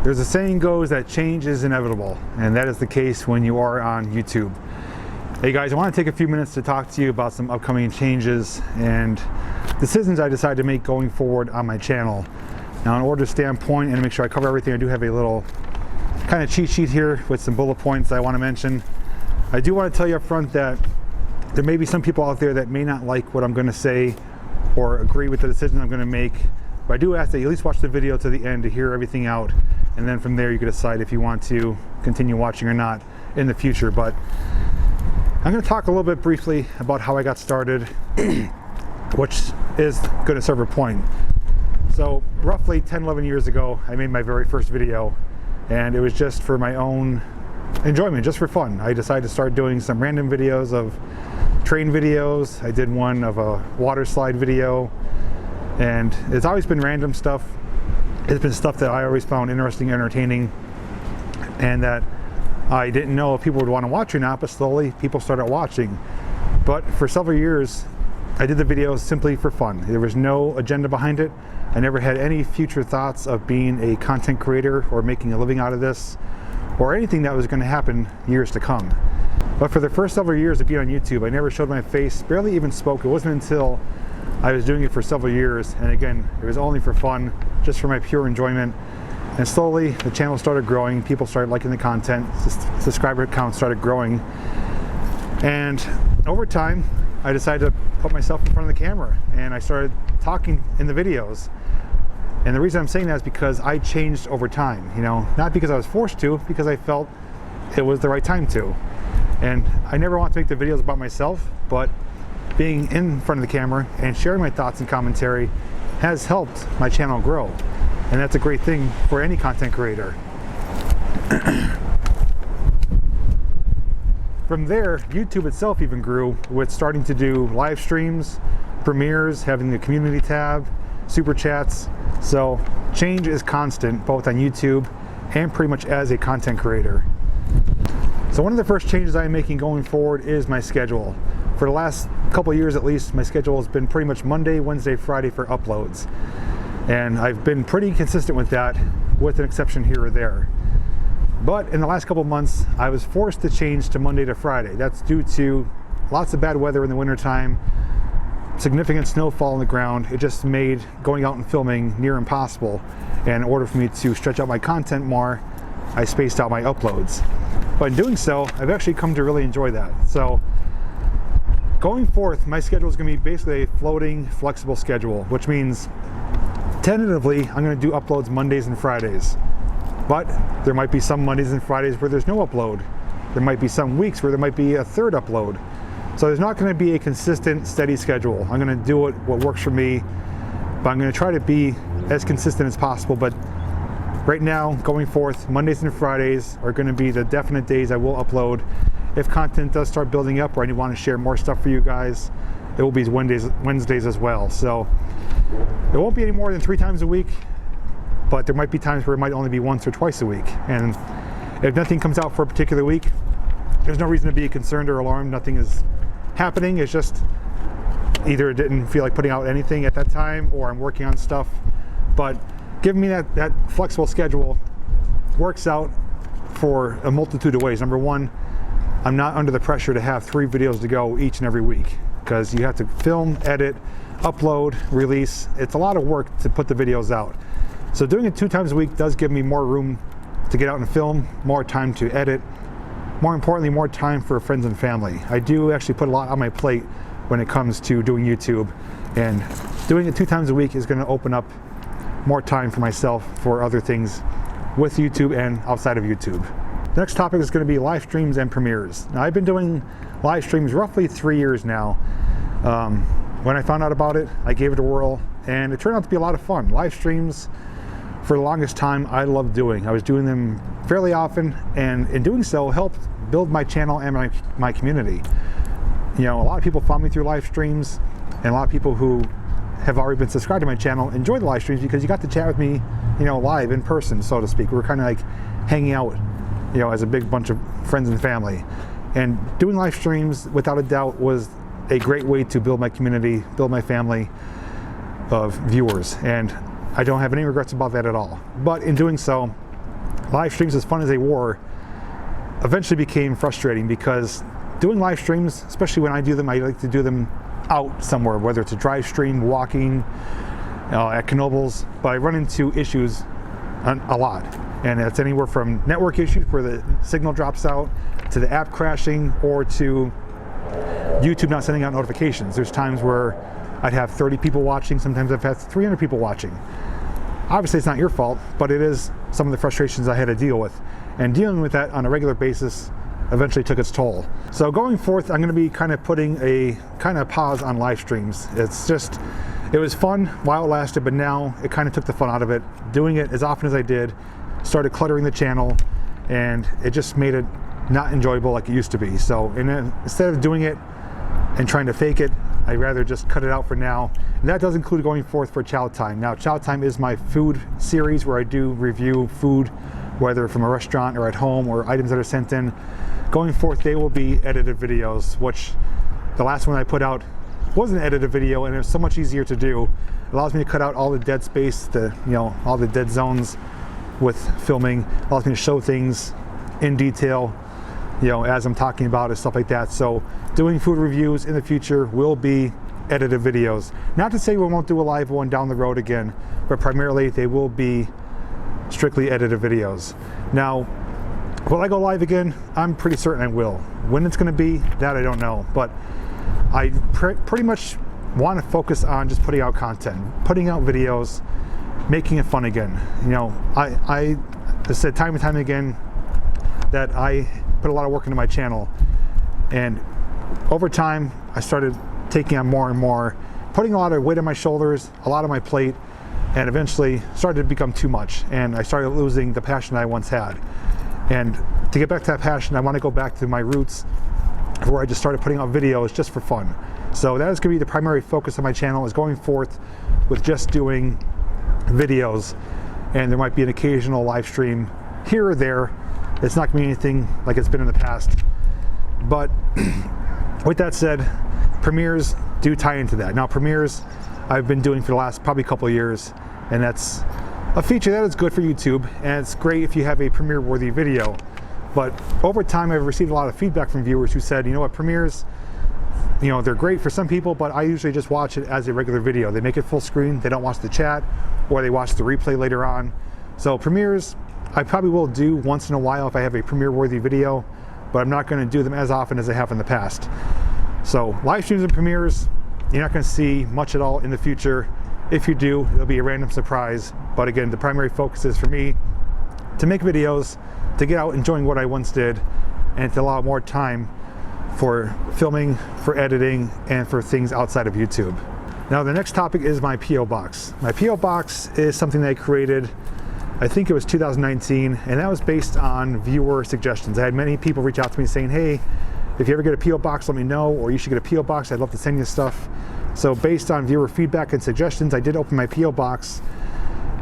There's a saying goes that change is inevitable, and that is the case when you are on YouTube. Hey guys, I want to take a few minutes to talk to you about some upcoming changes and decisions I decided to make going forward on my channel. Now, in order to stay on point and to make sure I cover everything, I do have a little kind of cheat sheet here with some bullet points I want to mention. I do want to tell you up front that there may be some people out there that may not like what I'm going to say or agree with the decision I'm going to make, but I do ask that you at least watch the video to the end to hear everything out, and then from there you can decide if you want to continue watching or not in the future. But I'm going to talk a little bit briefly about how I got started, which is going to serve a point. So roughly 10-11 years ago, I made my very first video, and it was just for my own enjoyment, just for fun. I decided to start doing some random videos of train videos. I did one of a water slide video, and it's always been random stuff. It's been stuff that I always found interesting and entertaining, and that I didn't know if people would want to watch or not, but slowly people started watching. But for several years, I did the videos simply for fun. There was no agenda behind it. I never had any future thoughts of being a content creator or making a living out of this, or anything that was going to happen years to come. But for the first several years of being on YouTube, I never showed my face, barely even spoke. It wasn't until I was doing it for several years, and again, it was only for fun, just for my pure enjoyment. And slowly, the channel started growing, people started liking the content, subscriber count started growing. And over time, I decided to put myself in front of the camera, and I started talking in the videos. And the reason I'm saying that is because I changed over time, not because I was forced to, because I felt it was the right time to. And I never want to make the videos about myself, but being in front of the camera and sharing my thoughts and commentary has helped my channel grow. And that's a great thing for any content creator. From there, YouTube itself even grew with starting to do live streams, premieres, having the community tab, super chats. So change is constant, both on YouTube and pretty much as a content creator. So one of the first changes I'm making going forward is my schedule. For the last couple of years at least, my schedule has been pretty much Monday, Wednesday, Friday for uploads. And I've been pretty consistent with that, with an exception here or there. But in the last couple of months, I was forced to change to Monday to Friday. That's due to lots of bad weather in the wintertime, significant snowfall on the ground. It just made going out and filming near impossible. And in order for me to stretch out my content more, I spaced out my uploads. But in doing so, I've actually come to really enjoy that. So going forth, my schedule is going to be basically a floating, flexible schedule, which means tentatively, I'm going to do uploads Mondays and Fridays. But there might be some Mondays and Fridays where there's no upload. There might be some weeks where there might be a third upload. So there's not going to be a consistent, steady schedule. I'm going to do what works for me, but I'm going to try to be as consistent as possible. But right now, going forth, Mondays and Fridays are going to be the definite days I will upload. If content does start building up or I want to share more stuff for you guys, it will be Wednesdays as well. So it won't be any more than 3 times a week, but there might be times where it might only be once or twice a week. And if nothing comes out for a particular week, there's no reason to be concerned or alarmed. Nothing is happening. It's just either it didn't feel like putting out anything at that time, or I'm working on stuff. But giving me that flexible schedule works out for a multitude of ways. Number one, I'm not under the pressure to have 3 videos to go each and every week, because you have to film, edit, upload, release. It's a lot of work to put the videos out. So doing it 2 times a week does give me more room to get out and film, more time to edit, more importantly, more time for friends and family. I do actually put a lot on my plate when it comes to doing YouTube, and doing it 2 times a week is going to open up more time for myself for other things with YouTube and outside of YouTube. The next topic is going to be live streams and premieres. Now, I've been doing live streams roughly 3 years now. When I found out about it, I gave it a whirl, and it turned out to be a lot of fun. Live streams, for the longest time, I loved doing. I was doing them fairly often, and in doing so, helped build my channel and my community. A lot of people found me through live streams, and a lot of people who have already been subscribed to my channel enjoy the live streams because you got to chat with me, live in person, so to speak. We were kind of like hanging out, as a big bunch of friends and family. And doing live streams, without a doubt, was a great way to build my community, build my family of viewers. And I don't have any regrets about that at all. But in doing so, live streams, as fun as they were, eventually became frustrating, because doing live streams, especially when I do them, I like to do them out somewhere, whether it's a drive stream, walking, at Knoebels, but I run into issues a lot. And it's anywhere from network issues where the signal drops out, to the app crashing, or to YouTube not sending out notifications. There's times where I'd have 30 people watching, sometimes I've had 300 people watching. Obviously it's not your fault, but it is some of the frustrations I had to deal with. And dealing with that on a regular basis eventually took its toll. So going forth, I'm gonna be kind of putting a kind of pause on live streams. It was fun while it lasted, but now it kind of took the fun out of it. Doing it as often as I did started cluttering the channel, and it just made it not enjoyable like it used to be. So instead of doing it and trying to fake it, I'd rather just cut it out for now. And that does include going forth for Chow Time. Now, Chow Time is my food series where I do review food, whether from a restaurant or at home, or items that are sent in. Going forth, they will be edited videos, which the last one I put out was an edited video, and it was so much easier to do. It allows me to cut out all the dead space, all the dead zones with filming. It allows me to show things in detail, as I'm talking about it, stuff like that. So doing food reviews in the future will be edited videos. Not to say we won't do a live one down the road again, but primarily they will be strictly edited videos. Now, will I go live again? I'm pretty certain I will. When it's going to be, that I don't know, but I pretty much want to focus on just putting out content, putting out videos, making it fun again. I said time and time again that I put a lot of work into my channel, and over time I started taking on more and more, putting a lot of weight on my shoulders, a lot on my plate, and eventually started to become too much, and I started losing the passion I once had. And to get back to that passion, I want to go back to my roots, where I just started putting out videos just for fun. So that is going to be the primary focus of my channel, is going forth with just doing videos, and there might be an occasional live stream here or there. It's not going to be anything like it's been in the past. But with that said, premieres do tie into that. Now, premieres I've been doing for the last probably couple of years, and that's a feature that is good for YouTube, and it's great if you have a premiere worthy video. But over time, I've received a lot of feedback from viewers who said, premieres, they're great for some people, but I usually just watch it as a regular video. They make it full screen, they don't watch the chat, or they watch the replay later on. So premieres, I probably will do once in a while if I have a premiere worthy video, but I'm not going to do them as often as I have in the past. So live streams and premieres, you're not going to see much at all in the future. If you do, it'll be a random surprise. But again, the primary focus is for me to make videos, to get out enjoying what I once did, and to allow more time for filming, for editing, and for things outside of YouTube. Now, the next topic is my P.O. Box. My P.O. Box is something that I created, I think it was 2019, and that was based on viewer suggestions. I had many people reach out to me saying, hey, if you ever get a P.O. Box, let me know, or you should get a P.O. Box, I'd love to send you stuff. So based on viewer feedback and suggestions, I did open my P.O. Box,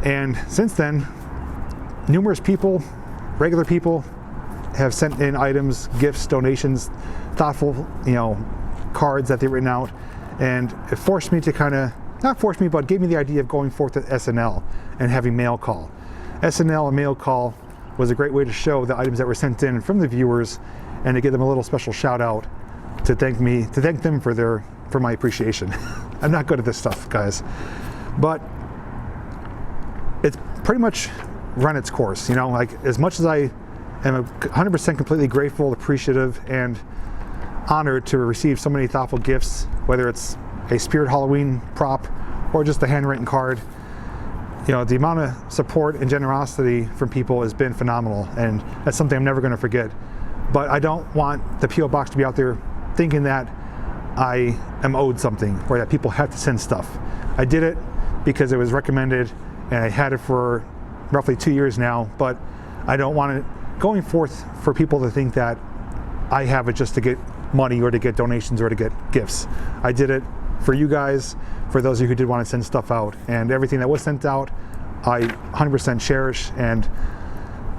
and since then, numerous people, regular people, have sent in items, gifts, donations, thoughtful, cards that they've written out, and it forced me to not forced me, but gave me the idea of going forth to SNL and having mail call. SNL and mail call was a great way to show the items that were sent in from the viewers, and to give them a little special shout out to thank them for my appreciation. I'm not good at this stuff, guys, but it's pretty much run its course. Like, as much as I am 100% completely grateful, appreciative, and honored to receive so many thoughtful gifts, whether it's a Spirit Halloween prop or just a handwritten card, the amount of support and generosity from people has been phenomenal, and that's something I'm never going to forget. But I don't want the P.O. Box to be out there thinking that I am owed something, or that people have to send stuff. I did it because it was recommended, and I had it for roughly 2 years now, but I don't want it going forth for people to think that I have it just to get money, or to get donations, or to get gifts. I did it for you guys, for those of you who did want to send stuff out, and everything that was sent out, I 100% cherish, and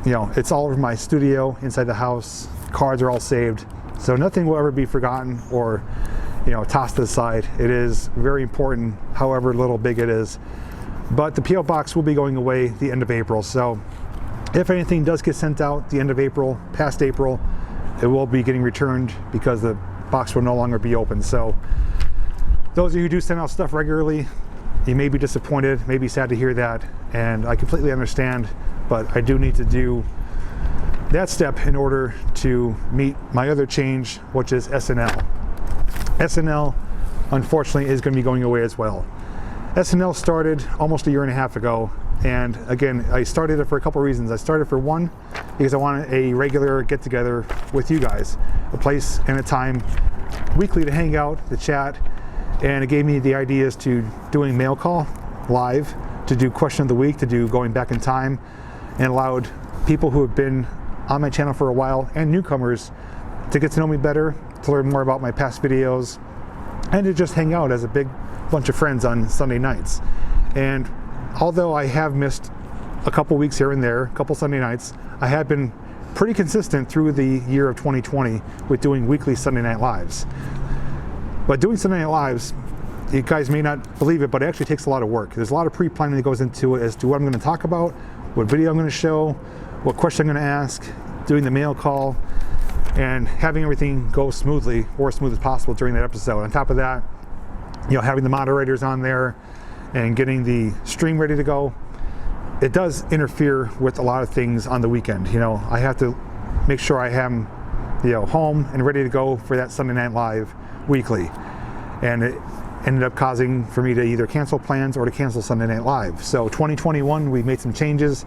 it's all over my studio, inside the house. Cards are all saved, so nothing will ever be forgotten or tossed to the side. It is very important, however little big it is. But the P.O. Box will be going away the end of April, so If anything does get sent out the end of April, past April, it will be getting returned because the box will no longer be open. So those of you who do send out stuff regularly, you may be disappointed, may be sad to hear that, and I completely understand, but I do need to do that step in order to meet my other change, which is SNL. SNL, unfortunately, is going to be going away as well. SNL started almost a year and a half ago, and again, I started it for a couple reasons. I started for one, because I wanted a regular get-together with you guys, a place and a time weekly to hang out, to chat, and it gave me the ideas to doing mail call live, to do question of the week, to do going back in time, and allowed people who have been on my channel for a while and newcomers to get to know me better, to learn more about my past videos, and to just hang out as a big bunch of friends on Sunday nights. And although I have missed a couple weeks here and there, a couple Sunday nights, I have been pretty consistent through the year of 2020 with doing weekly Sunday Night Lives. But doing Sunday Night Lives, you guys may not believe it, but it actually takes a lot of work. There's a lot of pre-planning that goes into it as to what I'm going to talk about, what video I'm going to show, what question I'm going to ask, doing the mail call, and having everything go smoothly, or as smooth as possible during that episode. On top of that, having the moderators on there and getting the stream ready to go, it does interfere with a lot of things on the weekend. I have to make sure I am, home and ready to go for that Sunday Night Live weekly. And it ended up causing for me to either cancel plans or to cancel Sunday Night Live. So 2021, we made some changes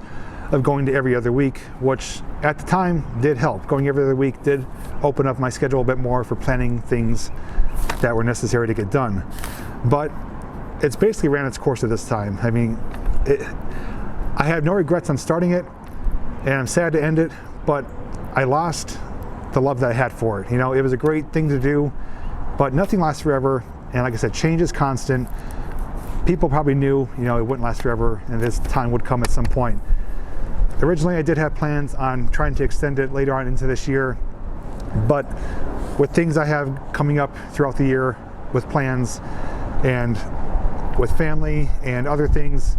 of going to every other week, which at the time did help. Going every other week did open up my schedule a bit more for planning things that were necessary to get done. But it's basically ran its course at this time. I mean, I have no regrets on starting it, and I'm sad to end it, but I lost the love that I had for it. It was a great thing to do, but nothing lasts forever. And like I said, change is constant. People probably knew, it wouldn't last forever, and this time would come at some point. Originally, I did have plans on trying to extend it later on into this year, but with things I have coming up throughout the year, with plans and with family and other things,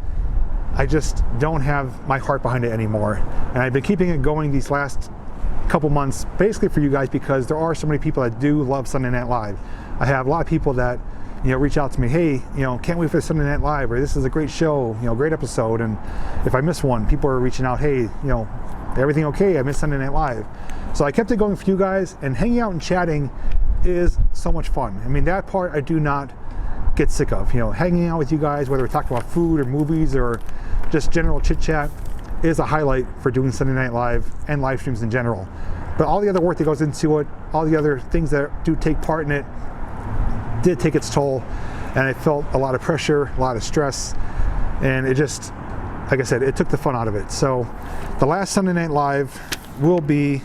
I just don't have my heart behind it anymore. And I've been keeping it going these last couple months, basically for you guys, because there are so many people that do love Sunday Night Live. I have a lot of people that reach out to me, hey, can't wait for Sunday Night Live, or this is a great show, great episode. And if I miss one, people are reaching out, hey, everything okay? I missed Sunday Night Live. So I kept it going for you guys, and hanging out and chatting is so much fun. I mean, that part I do not get sick of. Hanging out with you guys, whether we're talking about food or movies or just general chit chat, is a highlight for doing Sunday Night Live and live streams in general. But all the other work that goes into it, all the other things that do take part in it, did take its toll, and I felt a lot of pressure, a lot of stress, and it just, like I said, it took the fun out of it. So the last Sunday Night Live will be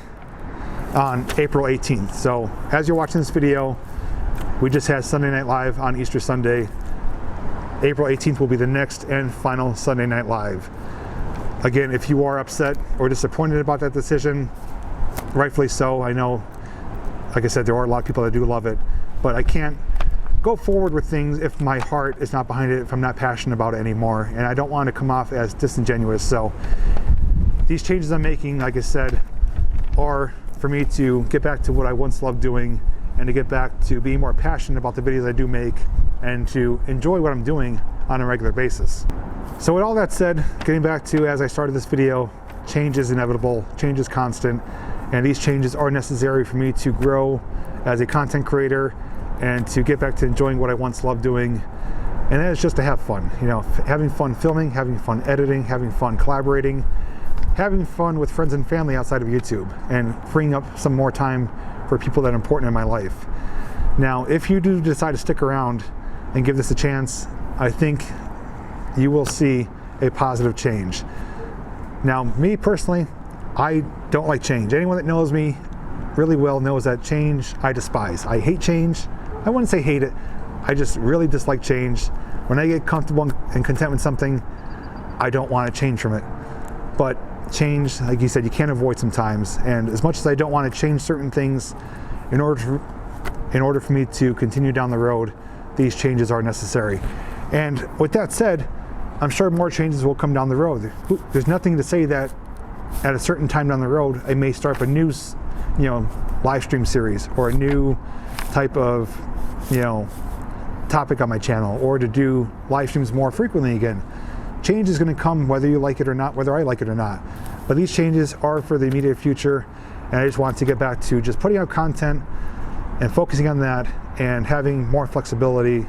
on April 18th. So as you're watching this video, we just had Sunday Night Live on Easter Sunday. April 18th will be the next and final Sunday Night Live. Again, if you are upset or disappointed about that decision, rightfully so. I know, like I said, there are a lot of people that do love it, but I can't go forward with things if my heart is not behind it, if I'm not passionate about it anymore, and I don't want to come off as disingenuous. So these changes I'm making, like I said, are for me to get back to what I once loved doing, and to get back to being more passionate about the videos I do make, and to enjoy what I'm doing on a regular basis. So with all that said, getting back to, as I started this video, change is inevitable, change is constant, and these changes are necessary for me to grow as a content creator and to get back to enjoying what I once loved doing. And that is just to have fun, having fun filming, having fun editing, having fun collaborating, having fun with friends and family outside of YouTube, and freeing up some more time for people that are important in my life. Now, if you do decide to stick around and give this a chance, I think you will see a positive change. Now, me personally, I don't like change. Anyone that knows me really well knows that change I despise. I hate change. I wouldn't say hate it. I just really dislike change. When I get comfortable and content with something, I don't want to change from it. But change, like you said, you can't avoid sometimes. And as much as I don't want to change certain things, in order for me to continue down the road, these changes are necessary. And with that said, I'm sure more changes will come down the road. There's nothing to say that at a certain time down the road, I may start up a new, live stream series or a new type of, topic on my channel, or to do live streams more frequently again. Change is going to come whether you like it or not, whether I like it or not. But these changes are for the immediate future, and I just want to get back to just putting out content and focusing on that and having more flexibility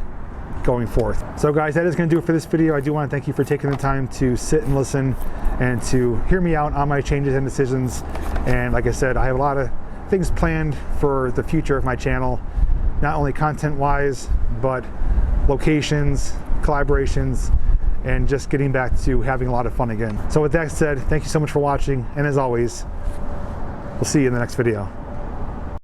going forth. So guys, that is going to do it for this video. I do want to thank you for taking the time to sit and listen and to hear me out on my changes and decisions. And like I said, I have a lot of things planned for the future of my channel, not only content wise, but locations, collaborations, and just getting back to having a lot of fun again. So with that said, thank you so much for watching, and as always, we'll see you in the next video.